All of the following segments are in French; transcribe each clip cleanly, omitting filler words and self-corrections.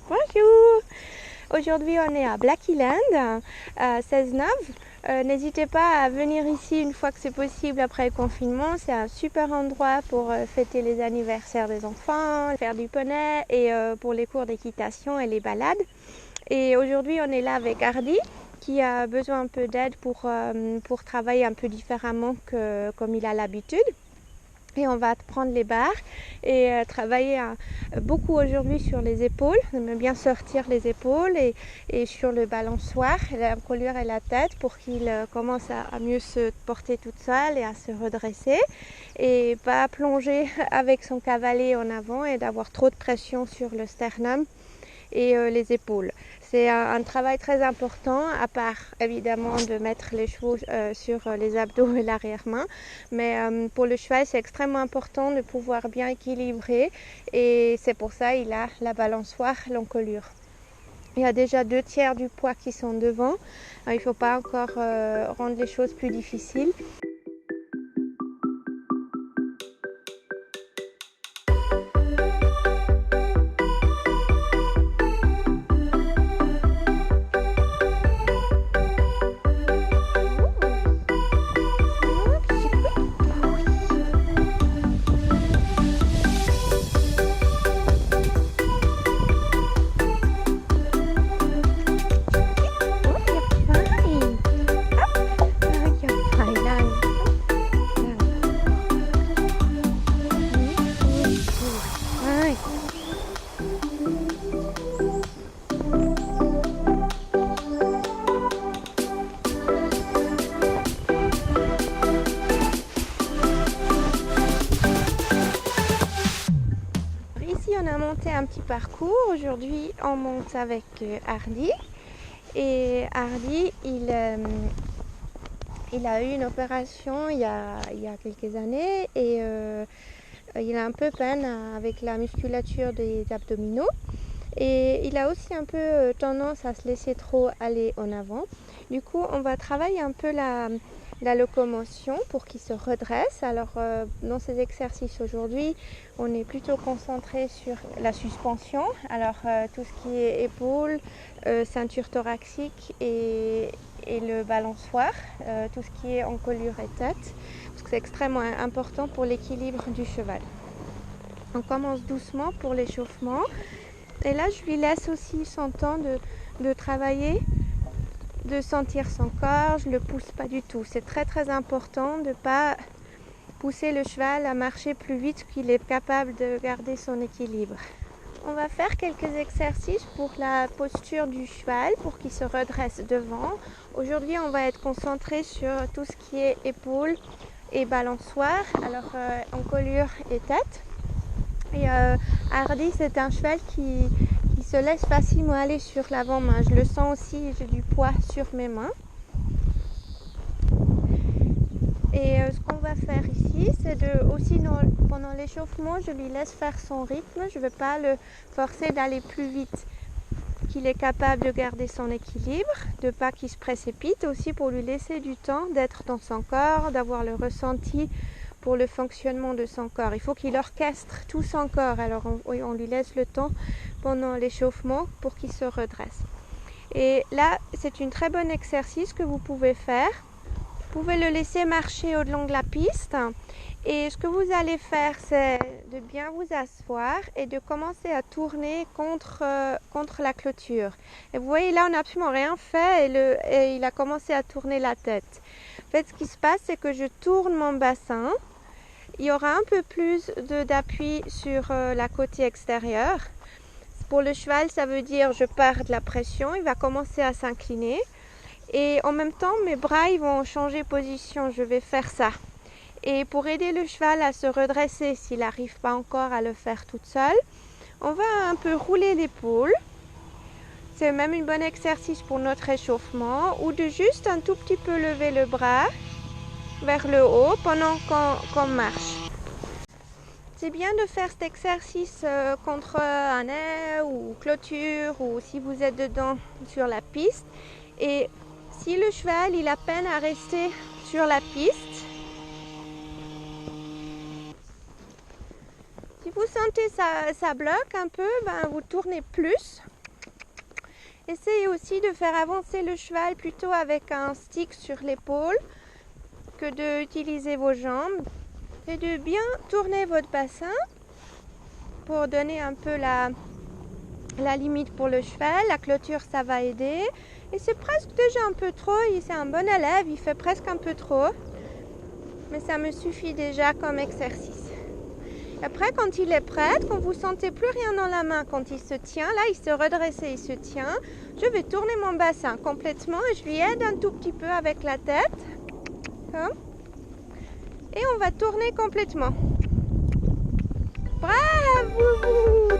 Bonjour! Aujourd'hui on est à Black Island, à 16 N'hésitez pas à venir ici une fois que c'est possible après le confinement. C'est un super endroit pour fêter les anniversaires des enfants, faire du poney et pour les cours d'équitation et les balades. Et aujourd'hui on est là avec Hardy qui a besoin un peu d'aide pour travailler un peu différemment que comme il a l'habitude. Et on va prendre les barres et travailler beaucoup aujourd'hui sur les épaules. On aime bien sortir les épaules et sur le balançoire, l'encolure et la tête pour qu'il commence à mieux se porter toute seule et à se redresser. Et pas plonger avec son cavalier en avant et d'avoir trop de pression sur le sternum et les épaules. C'est un travail très important, à part évidemment de mettre les chevaux sur les abdos et l'arrière-main. Mais pour le cheval, c'est extrêmement important de pouvoir bien équilibrer et c'est pour ça qu'il a la balançoire, l'encolure. Il y a déjà 2/3 du poids qui sont devant. Alors, il ne faut pas encore rendre les choses plus difficiles. Ici on a monté un petit parcours. Aujourd'hui on monte avec Hardy. Et Hardy il a eu une opération il y a quelques années et il a un peu peine avec la musculature des abdominaux. Et il a aussi un peu tendance à se laisser trop aller en avant. Du coup, on va travailler un peu la locomotion pour qu'il se redresse. Alors, dans ces exercices aujourd'hui, on est plutôt concentré sur la suspension. Alors, tout ce qui est épaules, ceinture thoracique et le balançoire, tout ce qui est encolure et tête, parce que c'est extrêmement important pour l'équilibre du cheval. On commence doucement pour l'échauffement. Et là, je lui laisse aussi son temps de travailler, de sentir son corps. Je ne le pousse pas du tout. C'est très très important de ne pas pousser le cheval à marcher plus vite qu'il est capable de garder son équilibre. On va faire quelques exercices pour la posture du cheval, pour qu'il se redresse devant. Aujourd'hui, on va être concentré sur tout ce qui est épaules et balançoire, alors encolure et tête. Et Hardy, c'est un cheval qui se laisse facilement aller sur l'avant-main. Je le sens aussi, j'ai du poids sur mes mains. Et ce qu'on va faire ici, c'est aussi pendant l'échauffement, je lui laisse faire son rythme. Je ne vais pas le forcer d'aller plus vite qu'il est capable de garder son équilibre, de ne pas qu'il se précipite, aussi pour lui laisser du temps d'être dans son corps, d'avoir le ressenti pour le fonctionnement de son corps. Il faut qu'il orchestre tout son corps. Alors on lui laisse le temps pendant l'échauffement pour qu'il se redresse. Et là, c'est un très bon exercice que vous pouvez faire. Vous pouvez le laisser marcher au long de la piste. Et ce que vous allez faire, c'est de bien vous asseoir et de commencer à tourner contre la clôture. Et vous voyez, là, on n'a absolument rien fait et il a commencé à tourner la tête. En fait, ce qui se passe, c'est que je tourne mon bassin. Il y aura un peu plus d'appui sur la côté extérieure. Pour le cheval, ça veut dire je pars de la pression, il va commencer à s'incliner. Et en même temps, mes bras ils vont changer position, je vais faire ça. Et pour aider le cheval à se redresser, s'il n'arrive pas encore à le faire toute seule, on va un peu rouler l'épaule. C'est même un bon exercice pour notre échauffement, ou de juste un tout petit peu lever le bras vers le haut pendant qu'on marche. C'est bien de faire cet exercice contre un haie ou clôture ou si vous êtes dedans sur la piste. Et si le cheval il a peine à rester sur la piste, si vous sentez ça bloque un peu, vous tournez plus Essayez aussi de faire avancer le cheval plutôt avec un stick sur l'épaule que d'utiliser vos jambes. Et de bien tourner votre bassin pour donner un peu la limite pour le cheval. La clôture, ça va aider. Et c'est presque déjà un peu trop. C'est un bon élève, il fait presque un peu trop. Mais ça me suffit déjà comme exercice. Après, quand il est prêt, quand vous sentez plus rien dans la main, quand il se tient, là, il se redresse et il se tient, je vais tourner mon bassin complètement et je lui aide un tout petit peu avec la tête. Comme. Et on va tourner complètement. Bravo!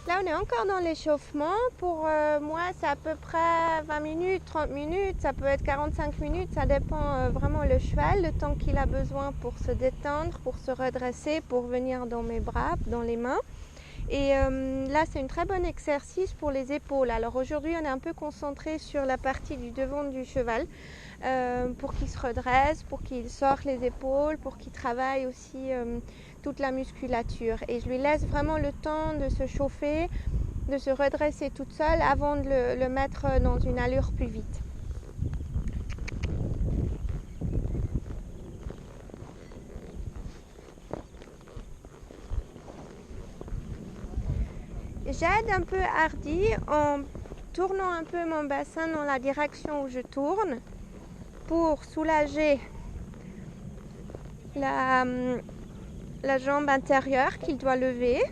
Là, on est encore dans l'échauffement. Pour moi, c'est à peu près 20 minutes, 30 minutes, ça peut être 45 minutes. Ça dépend vraiment le cheval, le temps qu'il a besoin pour se détendre, pour se redresser, pour venir dans mes bras, dans les mains. Et là, c'est un très bon exercice pour les épaules. Alors aujourd'hui, on est un peu concentré sur la partie du devant du cheval pour qu'il se redresse, pour qu'il sorte les épaules, pour qu'il travaille aussi toute la musculature. Et je lui laisse vraiment le temps de se chauffer, de se redresser toute seule avant de le mettre dans une allure plus vite. J'aide un peu Hardy en tournant un peu mon bassin dans la direction où je tourne pour soulager la jambe intérieure qu'il doit lever.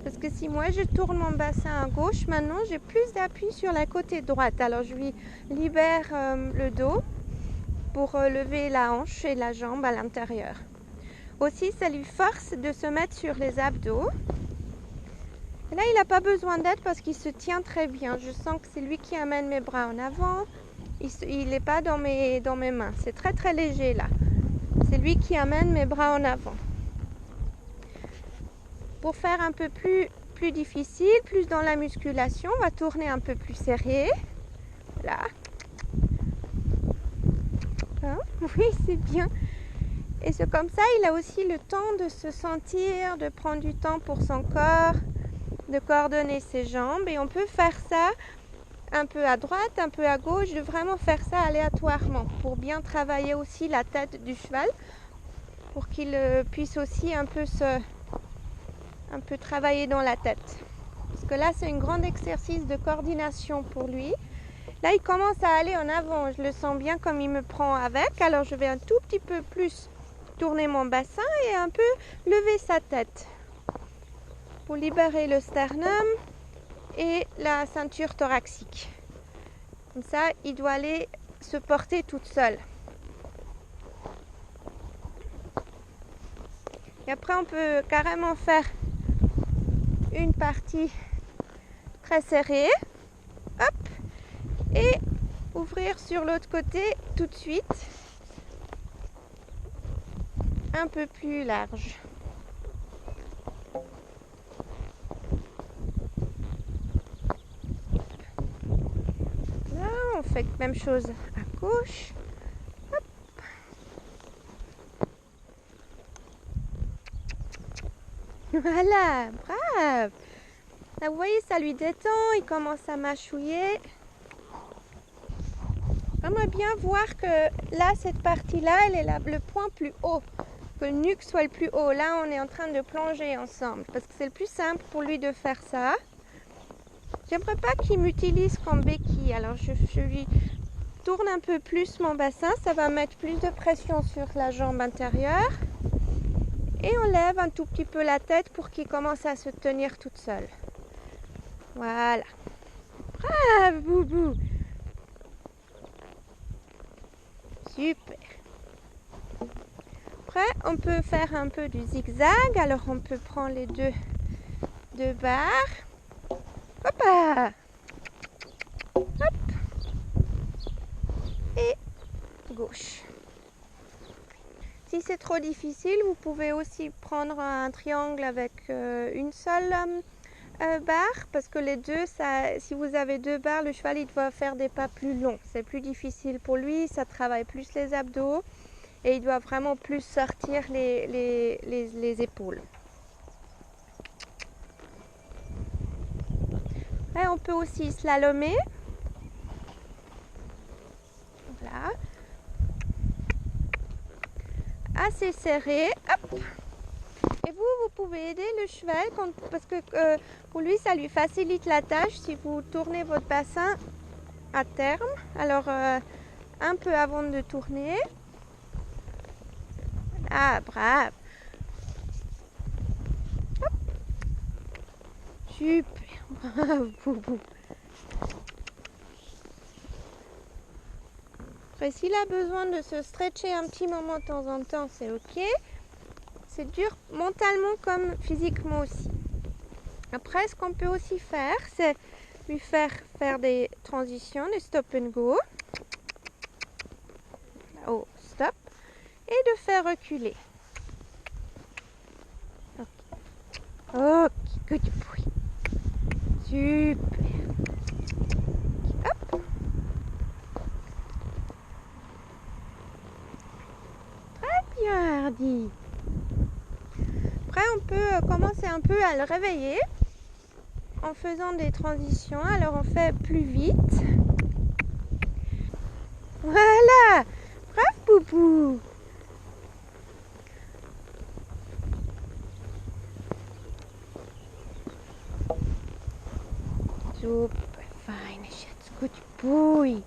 Parce que si moi je tourne mon bassin à gauche, maintenant j'ai plus d'appui sur la côté droite. Alors je lui libère le dos pour lever la hanche et la jambe à l'intérieur. Aussi, ça lui force de se mettre sur les abdos. Et là, il n'a pas besoin d'aide parce qu'il se tient très bien. Je sens que c'est lui qui amène mes bras en avant. Il n'est pas dans mes mains. C'est très très léger là. C'est lui qui amène mes bras en avant. Pour faire un peu plus difficile, plus dans la musculation, on va tourner un peu plus serré. Là. Hein? Oui, c'est bien. Et c'est comme ça, il a aussi le temps de se sentir, de prendre du temps pour son corps, de coordonner ses jambes. Et on peut faire ça un peu à droite, un peu à gauche, de vraiment faire ça aléatoirement pour bien travailler aussi la tête du cheval, pour qu'il puisse aussi un peu travailler dans la tête. Parce que là, c'est un grand exercice de coordination pour lui. Là, il commence à aller en avant. Je le sens bien comme il me prend avec. Alors, je vais un tout petit peu plus tourner mon bassin et un peu lever sa tête pour libérer le sternum et la ceinture thoracique. Comme ça, il doit aller se porter toute seule. Et après, on peut carrément faire une partie très serrée. Hop. Et ouvrir sur l'autre côté tout de suite. Un peu plus large. fait même chose à gauche. Hop. Voilà, brave. Là, vous voyez, ça lui détend, il commence à mâchouiller. J'aimerais bien voir que là, cette partie-là, elle est là, le point plus haut. Que le nuque soit le plus haut. Là, on est en train de plonger ensemble. Parce que c'est le plus simple pour lui de faire ça. J'aimerais pas qu'il m'utilise comme béquille. Alors, je lui tourne un peu plus mon bassin. Ça va mettre plus de pression sur la jambe intérieure. Et on lève un tout petit peu la tête pour qu'il commence à se tenir toute seule. Voilà. Brave, Boubou. Super. Après, on peut faire un peu du zigzag. Alors, on peut prendre les deux barres. Hop. Hop. Et gauche. Si c'est trop difficile, vous pouvez aussi prendre un triangle avec une seule barre. Parce que les deux, si vous avez deux barres, le cheval il doit faire des pas plus longs. C'est plus difficile pour lui, ça travaille plus les abdos. Et il doit vraiment plus sortir les épaules. Et on peut aussi slalomer. Voilà. Assez serré. Hop. Et vous pouvez aider le cheval parce que pour lui, ça lui facilite la tâche si vous tournez votre bassin à terme. Alors, un peu avant de tourner. Ah, brave. Hop. Super. Bravo. Après, s'il a besoin de se stretcher un petit moment de temps en temps, c'est ok. C'est dur mentalement comme physiquement aussi. Après, ce qu'on peut aussi faire, c'est lui faire des transitions, des stop and go. Oh, stop. Et de faire reculer. Ok, good boy. Super. Hop. Très bien, Hardy. Après, on peut commencer un peu à le réveiller en faisant des transitions. Alors, on fait plus vite. Voilà. Bravo, Boubou. Super fine, Schatz. Good boy.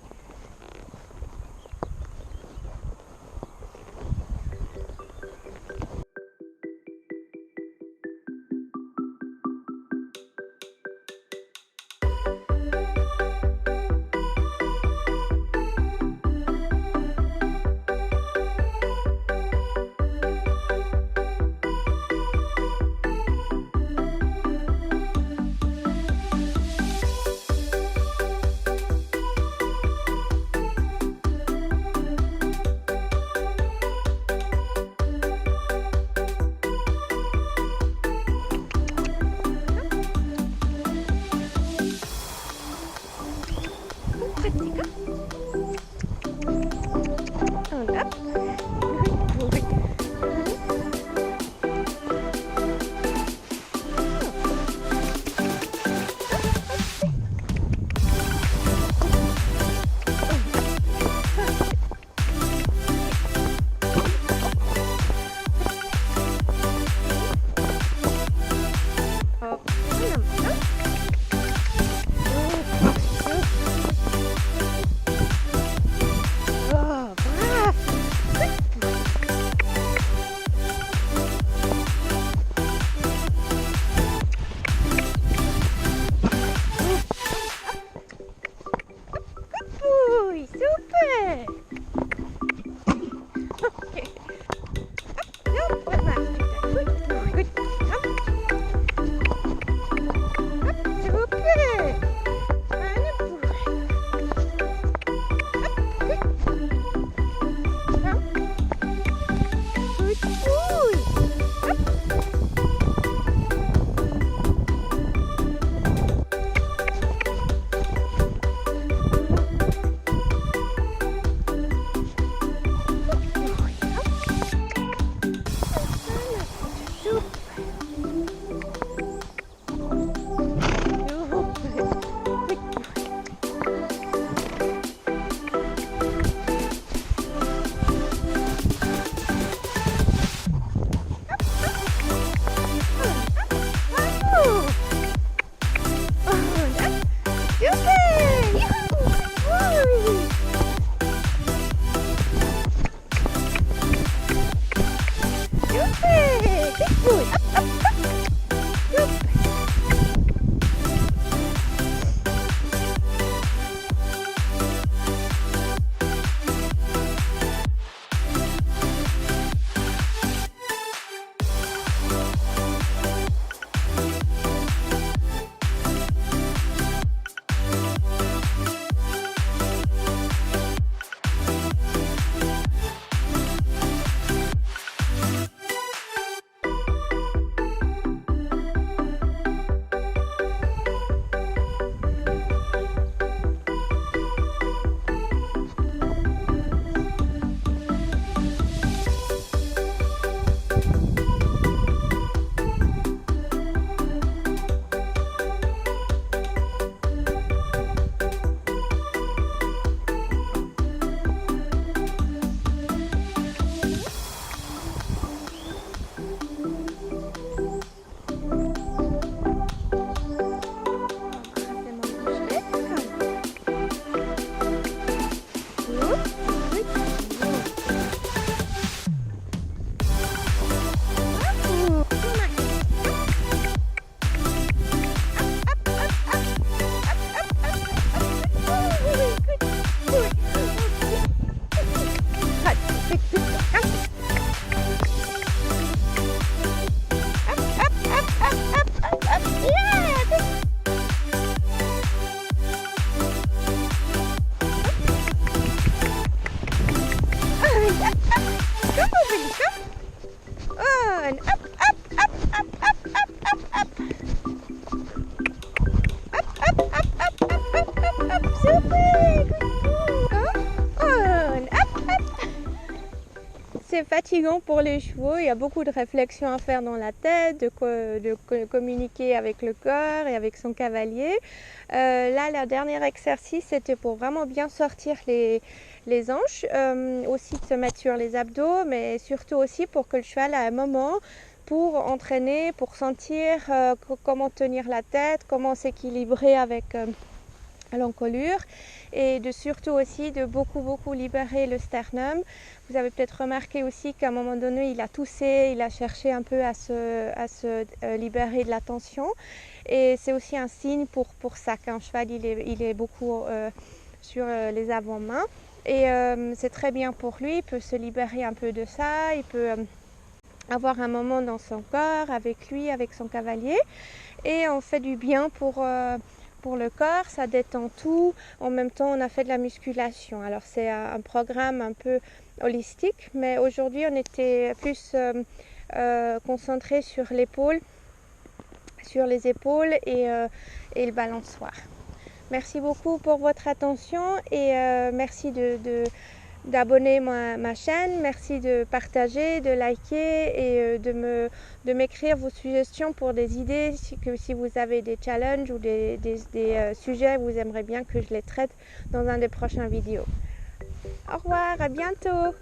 c'est fatigant pour les chevaux. Il y a beaucoup de réflexions à faire dans la tête, de communiquer avec le corps et avec son cavalier. Là, le dernier exercice, c'était pour vraiment bien sortir les hanches, aussi de se mettre sur les abdos, mais surtout aussi pour que le cheval a un moment pour entraîner, pour sentir comment tenir la tête, comment s'équilibrer avec l'encolure, et surtout aussi de beaucoup libérer le sternum. Vous avez peut-être remarqué aussi qu'à un moment donné il a toussé, il a cherché un peu à se libérer de la tension, et c'est aussi un signe pour ça qu'un cheval il est beaucoup sur les avant-mains, et c'est très bien pour lui. Il peut se libérer un peu de ça, il peut avoir un moment dans son corps avec lui, avec son cavalier, et on fait du bien pour le corps, ça détend tout. En même temps, on a fait de la musculation. Alors c'est un programme un peu holistique, mais aujourd'hui on était plus concentré sur l'épaule, sur les épaules et le balançoire. Merci beaucoup pour votre attention, et merci d'abonner ma chaîne, merci de partager, de liker, et de m'écrire vos suggestions pour des idées, si vous avez des challenges ou des sujets, vous aimeriez bien que je les traite dans un des prochains vidéos. Au revoir, à bientôt.